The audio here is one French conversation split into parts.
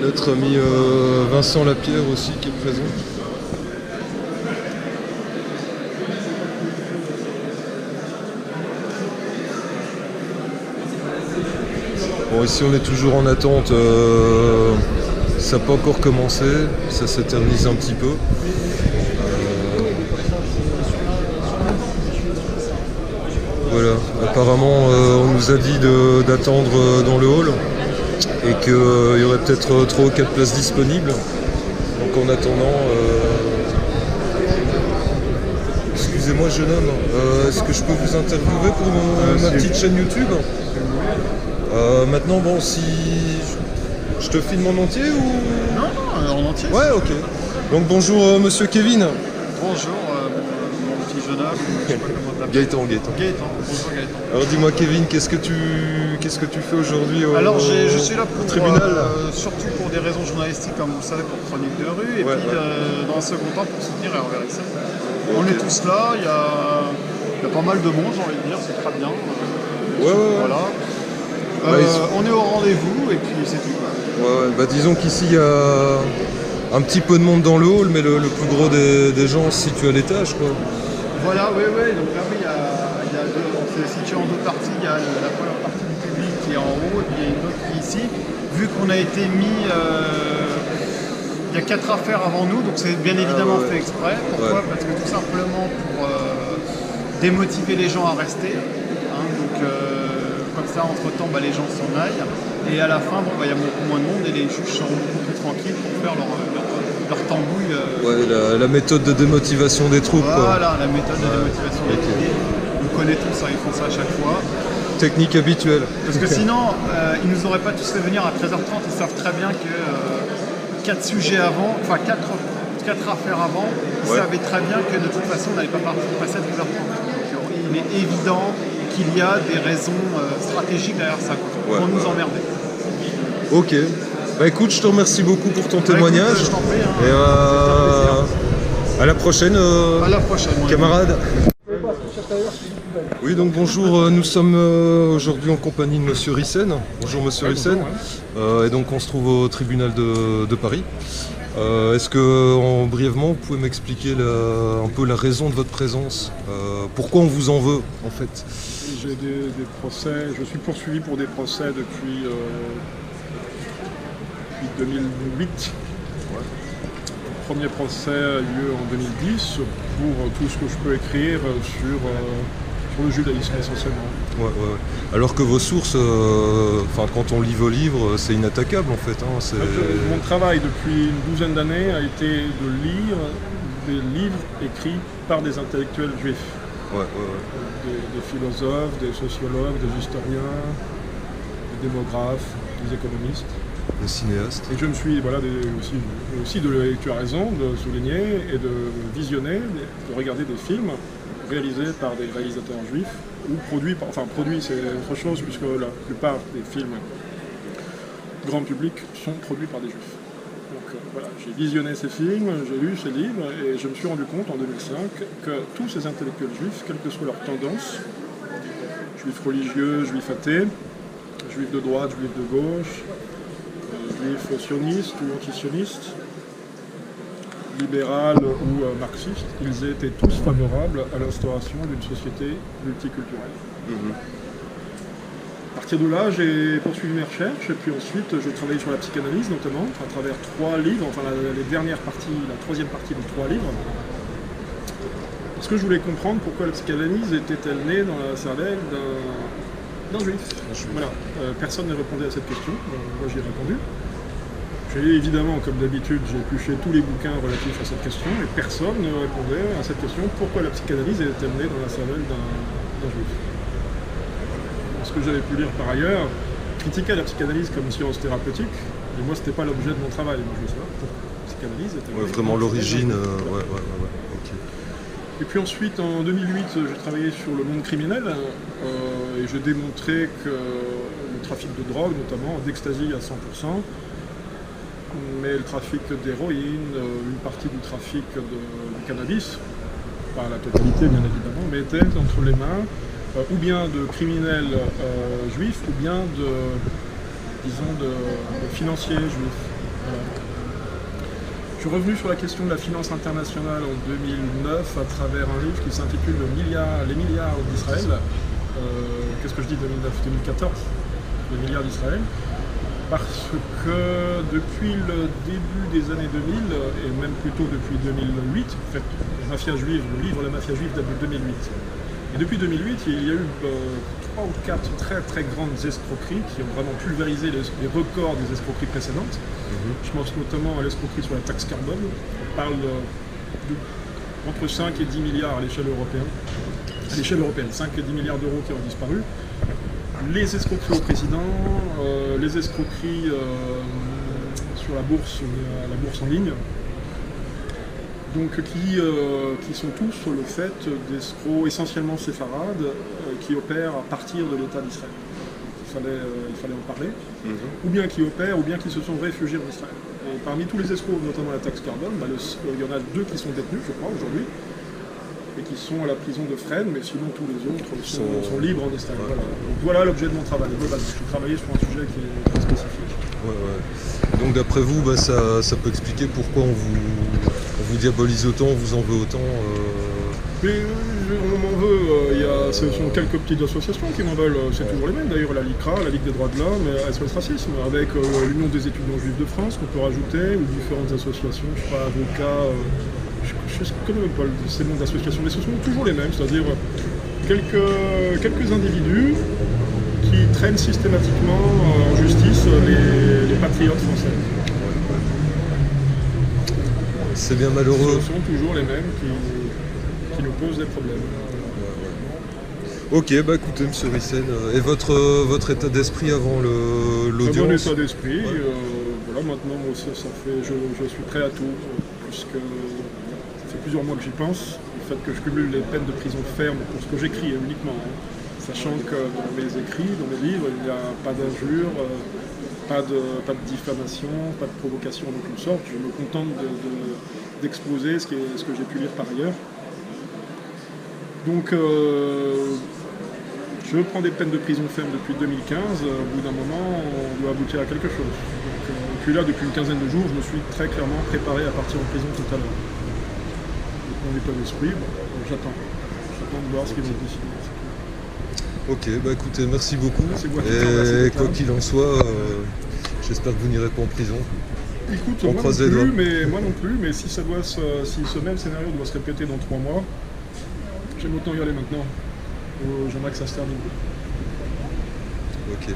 notre ami Vincent Lapierre aussi qui est présent. Bon, ici on est toujours en attente, ça n'a pas encore commencé, ça s'éternise un petit peu. Voilà, apparemment on nous a dit d'attendre dans le hall et qu'il y aurait peut-être 3 ou 4 places disponibles. Donc en attendant, excusez-moi jeune homme, est-ce que je peux vous interviewer pour ma petite chaîne YouTube? Maintenant, bon, si je te filme en entier ou... Non, en entier. Ouais, ok. Donc bonjour monsieur Kevin. Bonjour mon petit jeune homme, je sais pas comment t'appeler. Gaëtan. Bonjour Gaëtan. Alors dis-moi Kevin, qu'est-ce que tu fais aujourd'hui au Alors je suis là pour tribunal surtout pour des raisons journalistiques comme vous le savez pour Chronique de rue et puis dans un second temps pour soutenir Hervé Rixen. On est tous là, il y a pas mal de monde, j'ai envie de dire, c'est très bien. Voilà. On est au rendez-vous et puis c'est tout. Bah, disons qu'ici il y a un petit peu de monde dans le hall, mais le plus gros des gens se situe à l'étage, quoi. Voilà, oui. Donc là, oui, on s'est situé en 2 parties. Il y a la première partie du public qui est en haut et puis il y a une autre qui est ici. Vu qu'on a été mis, il y a 4 affaires avant nous, donc c'est bien évidemment fait exprès. Pourquoi? Parce que tout simplement pour démotiver les gens à rester. Comme ça, entre-temps, les gens s'en aillent. Et à la fin, il y a beaucoup moins de monde et les juges sont beaucoup plus tranquilles pour faire leur tambouille. La méthode de démotivation des troupes. Voilà, la méthode de démotivation des troupes. On connaît tous ça, ils font ça à chaque fois. Technique habituelle. Parce que sinon, ils nous auraient pas tous fait venir à 13h30. Ils savent très bien que 4 sujets avant, enfin 4 affaires avant, ils savaient très bien que de toute façon, on n'allait pas passer à 13h30. Donc, il est évident qu'il y a des raisons stratégiques derrière ça, pour nous emmerder. Ok. Bah écoute, je te remercie beaucoup pour ton témoignage. Écoute, je t'en prie, et à la prochaine, camarades. Oui, donc bonjour, nous sommes aujourd'hui en compagnie de monsieur Rixen. Bonjour monsieur Rixen. Et donc on se trouve au tribunal de Paris. Est-ce que, brièvement, vous pouvez m'expliquer un peu la raison de votre présence? Pourquoi on vous en veut, en fait? J'ai des procès, je suis poursuivi pour des procès depuis 2008. Le premier procès a eu lieu en 2010 pour tout ce que je peux écrire sur le judaïsme essentiellement. Alors que vos sources, quand on lit vos livres, c'est inattaquable en fait. Mon travail depuis une douzaine d'années a été de lire des livres écrits par des intellectuels juifs. Des philosophes, des sociologues, des historiens, des démographes, des économistes. Des cinéastes. Et je me suis, tu as raison de souligner et de visionner, de regarder des films réalisés par des réalisateurs juifs ou produits c'est autre chose puisque la plupart des films grand public sont produits par des juifs. Donc j'ai visionné ces films, j'ai lu ces livres et je me suis rendu compte en 2005 que tous ces intellectuels juifs, quelle que soit leur tendance, juifs religieux, juifs athées, juifs de droite, juifs de gauche, juifs sionistes ou antisionistes, libéral ou marxiste, ils étaient tous favorables à l'instauration d'une société multiculturelle. À partir de là, j'ai poursuivi mes recherches et puis ensuite je travaillais sur la psychanalyse notamment, à travers 3 livres, la troisième partie de 3 livres. Parce que je voulais comprendre pourquoi la psychanalyse était-elle née dans la cervelle d'un juif. Voilà. Personne ne répondait à cette question, moi j'y ai répondu. J'ai évidemment, comme d'habitude, j'ai épluché tous les bouquins relatifs à cette question et personne ne répondait à cette question pourquoi la psychanalyse était née dans la cervelle d'un juif. Ce que j'avais pu lire par ailleurs critiquait la psychanalyse comme science thérapeutique, et moi c'était pas l'objet de mon travail. Moi je voulais savoir pourquoi la psychanalyse était née. Vraiment l'origine. Et puis ensuite, en 2008, j'ai travaillé sur le monde criminel et j'ai démontré que le trafic de drogue, notamment d'ecstasy à 100%, mais le trafic d'héroïne, une partie du trafic de cannabis, pas la totalité bien évidemment, mais était entre les mains ou bien de criminels juifs ou bien de financiers juifs. Je suis revenu sur la question de la finance internationale en 2009 à travers un livre qui s'intitule Les milliards d'Israël. Qu'est-ce que je dis 2009 2014 Les milliards d'Israël. Parce que depuis le début des années 2000, et même plutôt depuis 2008, en fait, la mafia juive, le livre La mafia juive date de 2008. Et depuis 2008, il y a eu 3 ou 4 très très grandes escroqueries qui ont vraiment pulvérisé les records des escroqueries précédentes. Je pense notamment à l'escroquerie sur la taxe carbone. On parle entre 5 et 10 milliards à l'échelle européenne. 5 et 10 milliards d'euros qui ont disparu. Les escroqueries au président, les escroqueries sur la bourse en ligne. Donc qui sont tous sur le fait d'escrocs essentiellement séfarades qui opèrent à partir de l'État d'Israël. Il fallait en parler. Ou bien qui opèrent, ou bien qui se sont réfugiés en Israël. Et parmi tous les escrocs, notamment la taxe carbone, il y en a 2 qui sont détenus, je crois, aujourd'hui, et qui sont à la prison de Fresnes, mais sinon tous les autres sont libres en Israël. Ouais. Voilà l'objet de mon travail. J'ai travaillé sur un sujet qui est très spécifique. Ouais. Donc d'après vous, ça peut expliquer pourquoi on vous diabolise autant, on vous en veut autant Mais on m'en veut, ce sont quelques petites associations qui m'en veulent, c'est toujours les mêmes d'ailleurs, la LICRA, la Ligue des droits de l'homme, SOS Racisme, avec l'Union des étudiants juifs de France qu'on peut rajouter, ou différentes associations, je sais pas, avocats, je ne connais même pas ces noms d'associations, mais ce sont toujours les mêmes, c'est-à-dire quelques individus qui traînent systématiquement en justice les patriotes français. C'est bien malheureux. Ce sont toujours les mêmes qui nous posent des problèmes. Ok, écoutez, monsieur Rissen, et votre état d'esprit avant l'audience? Un bon état d'esprit, voilà, maintenant je suis prêt à tout, puisque ça fait plusieurs mois que j'y pense. Le fait que je cumule les peines de prison ferme pour ce que j'écris uniquement, sachant que dans mes écrits, dans mes livres, il n'y a pas d'injures, pas de diffamation, pas de provocation d'aucune sorte. Je me contente d'exposer ce que j'ai pu lire par ailleurs. Donc je prends des peines de prison ferme depuis 2015, au bout d'un moment on doit aboutir à quelque chose. Donc, puis là depuis une quinzaine de jours je me suis très clairement préparé à partir en prison tout à l'heure. Donc mon état d'esprit, j'attends de voir ce qu'ils vont décider. Ok, écoutez, merci beaucoup. C'est moi qui et quoi qu'il en soit, j'espère que vous n'irez pas en prison. Écoute, on croise les doigts. Moi non plus, mais si ce même scénario doit se répéter dans 3 mois, j'aime autant y aller maintenant. J'aimerais que ça se termine. Ok.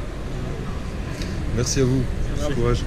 Merci à vous. Courage.